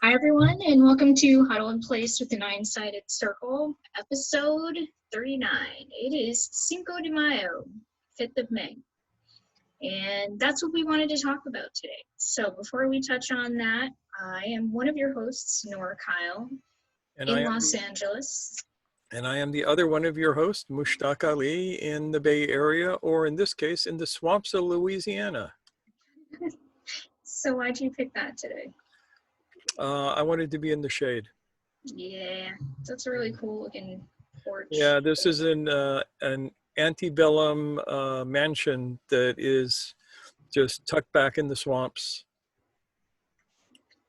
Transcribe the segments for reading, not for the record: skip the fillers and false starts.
Hi, everyone, and welcome to Huddle in Place with the Nine-Sided Circle, episode 39. It is Cinco de Mayo, 5th of May, and that's what we wanted to talk about today. So before we touch on that, I am one of your hosts, Noor Kyle, in Los Angeles. And I am the other one of your hosts, Mushtaq Ali, in the Bay Area, or in this case, in the swamps of Louisiana. So why'd you pick that today? I wanted to be in the shade. Yeah, that's a really cool looking porch. Yeah, this is an antebellum mansion that is just tucked back in the swamps.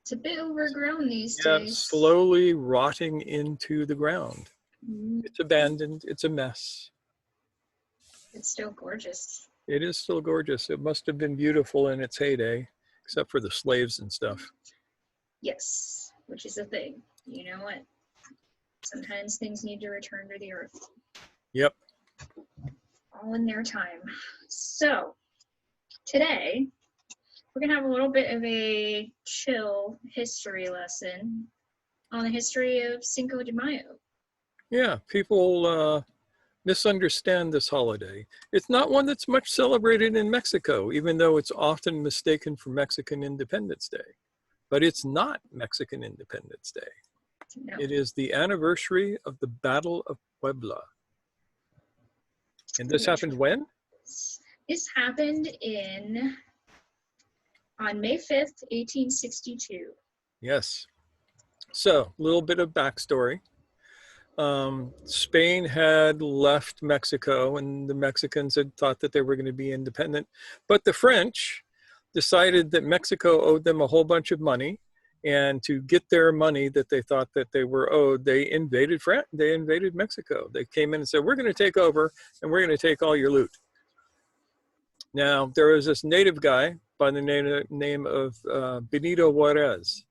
It's a bit overgrown these days. Slowly rotting into the ground. It's abandoned. It's a mess. It's still gorgeous. It is still gorgeous. It must have been beautiful in its heyday, except for the slaves and stuff. Yes, which is a thing. You know what? Sometimes things need to return to the earth. Yep. All in their time. So, today, we're going to have a little bit of a chill history lesson on the history of Cinco de Mayo. Yeah, people misunderstand this holiday. It's not one that's much celebrated in Mexico, even though it's often mistaken for Mexican Independence Day. But it's not Mexican Independence Day. No. It is the anniversary of the Battle of Puebla. And this happened when? This happened on May 5th, 1862. Yes. So, a little bit of backstory. Spain had left Mexico, and the Mexicans had thought that they were going to be independent. But the French decided that Mexico owed them a whole bunch of money, and to get their money that they thought that they were owed, they invaded Mexico. They came in and said, we're going to take over, and we're going to take all your loot. Now, there was this native guy by the name of Benito Juarez,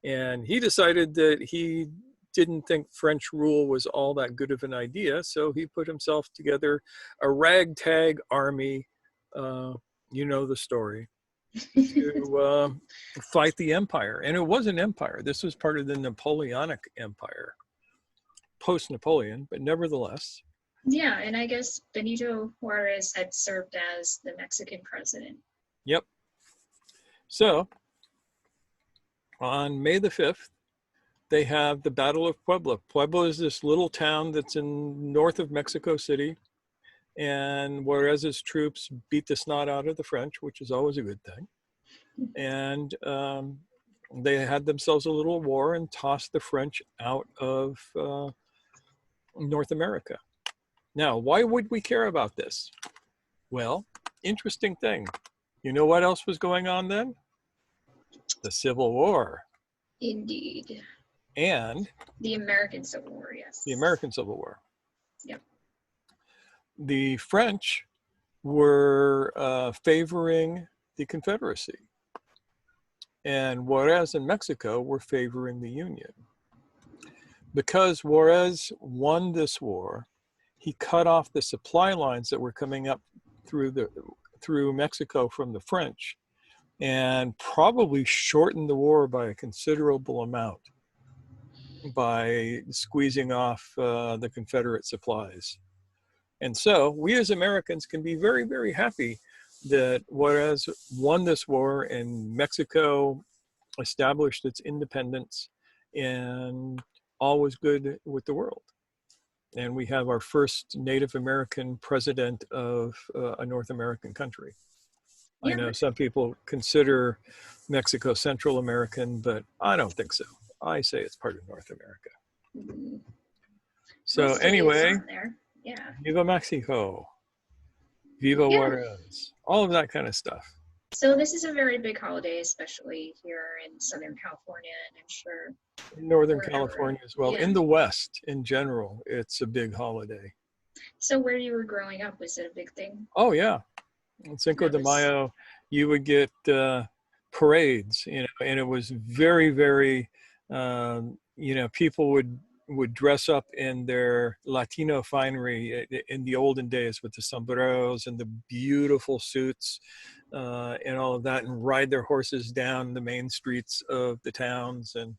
and he decided that he didn't think French rule was all that good of an idea, so he put himself together a ragtag army, you know the story, to fight the empire. And it was an empire. This was part of the Napoleonic Empire, post-Napoleon, but nevertheless. Yeah, and I guess Benito Juarez had served as the Mexican president. Yep. So, on May the 5th, they have the Battle of Puebla. Puebla is this little town that's in north of Mexico City. And Juarez's troops beat the snot out of the French, which is always a good thing. And they had themselves a little war and tossed the French out of North America. Now, why would we care about this? Well, interesting thing. You know what else was going on then? The Civil War. Indeed. And the American Civil War, yes. The American Civil War. Yep. The French were favoring the Confederacy, and Juarez and Mexico were favoring the Union. Because Juarez won this war, he cut off the supply lines that were coming up through Mexico from the French, and probably shortened the war by a considerable amount by squeezing off the Confederate supplies. And so we as Americans can be very, very happy that Juarez won this war and Mexico established its independence and all was good with the world. And we have our first Native American president of a North American country. Yeah. I know some people consider Mexico Central American, but I don't think so. I say it's part of North America. Mm-hmm. So anyway, yeah. Viva Mexico, Viva Juarez, all of that kind of stuff. So this is a very big holiday, especially here in Southern California, and I'm sure in Northern California as well. Yeah. In the West, in general, it's a big holiday. So where you were growing up, was it a big thing? Oh yeah, on Cinco de Mayo, you would get parades, and it was very, very, people would would dress up in their Latino finery in the olden days with the sombreros and the beautiful suits and all of that, and ride their horses down the main streets of the towns. And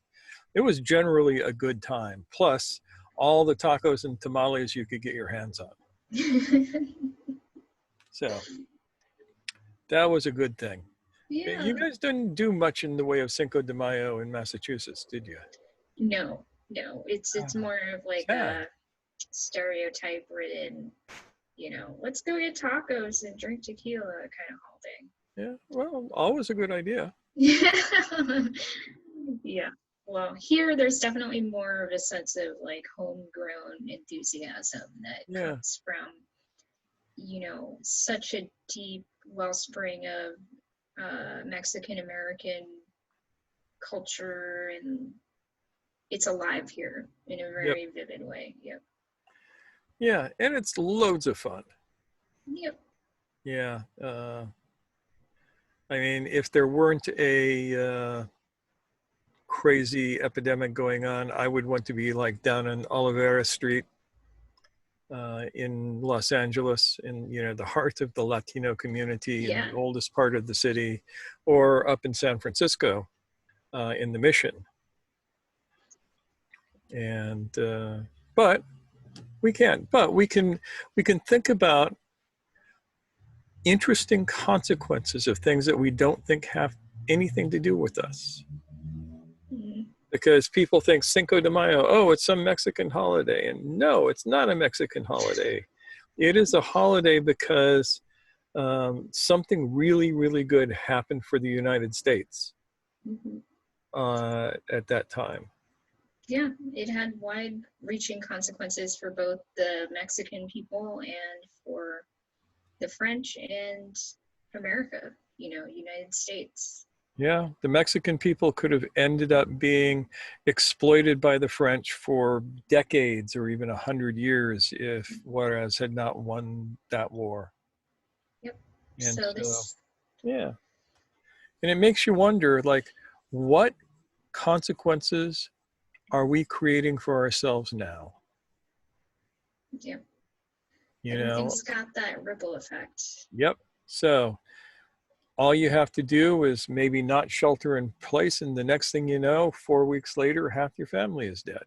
it was generally a good time. Plus, all the tacos and tamales you could get your hands on. So that was a good thing. Yeah. You guys didn't do much in the way of Cinco de Mayo in Massachusetts, did you? No. It's more of like Sad. a stereotype ridden, let's go get tacos and drink tequila kind of holiday. Yeah, well, always a good idea. Yeah. Well, here there's definitely more of a sense of like homegrown enthusiasm that comes from, such a deep wellspring of Mexican American culture, and it's alive here in a very vivid way. Yep. Yeah, and it's loads of fun. Yep. Yeah. I mean, if there weren't a crazy epidemic going on, I would want to be like down on Olivera Street in Los Angeles, in the heart of the Latino community in the oldest part of the city, or up in San Francisco in the Mission. And but we can't. But we can think about interesting consequences of things that we don't think have anything to do with us. Because people think Cinco de Mayo, oh, it's some Mexican holiday. And no, it's not a Mexican holiday. It is a holiday because something really, really good happened for the United States at that time. Yeah, it had wide-reaching consequences for both the Mexican people and for the French and America, United States. Yeah, the Mexican people could have ended up being exploited by the French for decades or even 100 years if Juarez had not won that war. Yep. And yeah. And it makes you wonder, like, what consequences are we creating for ourselves now? Yeah. Everything's got that ripple effect. Yep. So all you have to do is maybe not shelter in place, and the next thing you know, 4 weeks later, half your family is dead.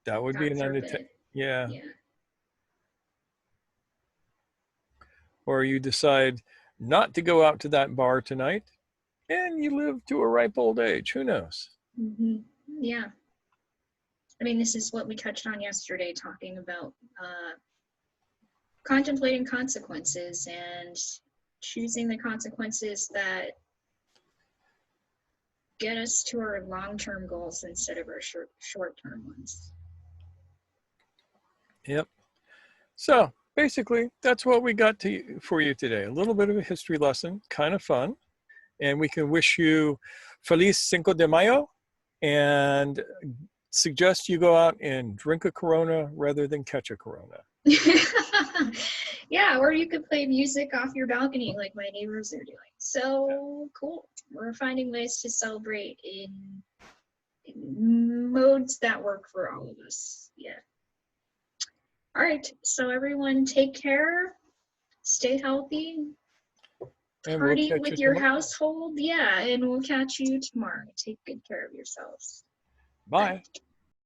That would be an unattended. Yeah. Or you decide not to go out to that bar tonight, and you live to a ripe old age. Who knows? Yeah. I mean, this is what we touched on yesterday, talking about contemplating consequences and choosing the consequences that get us to our long-term goals instead of our short-term ones. Yep. So basically, that's what we got for you today. A little bit of a history lesson, kind of fun. And we can wish you Feliz Cinco de Mayo and suggest you go out and drink a Corona rather than catch a Corona. Yeah, or you could play music off your balcony like my neighbors are doing. So cool. We're finding ways to celebrate in modes that work for all of us. Yeah. All right. So everyone take care. Stay healthy. Party with your household. Yeah, and we'll catch you tomorrow. Take good care of yourselves. Bye.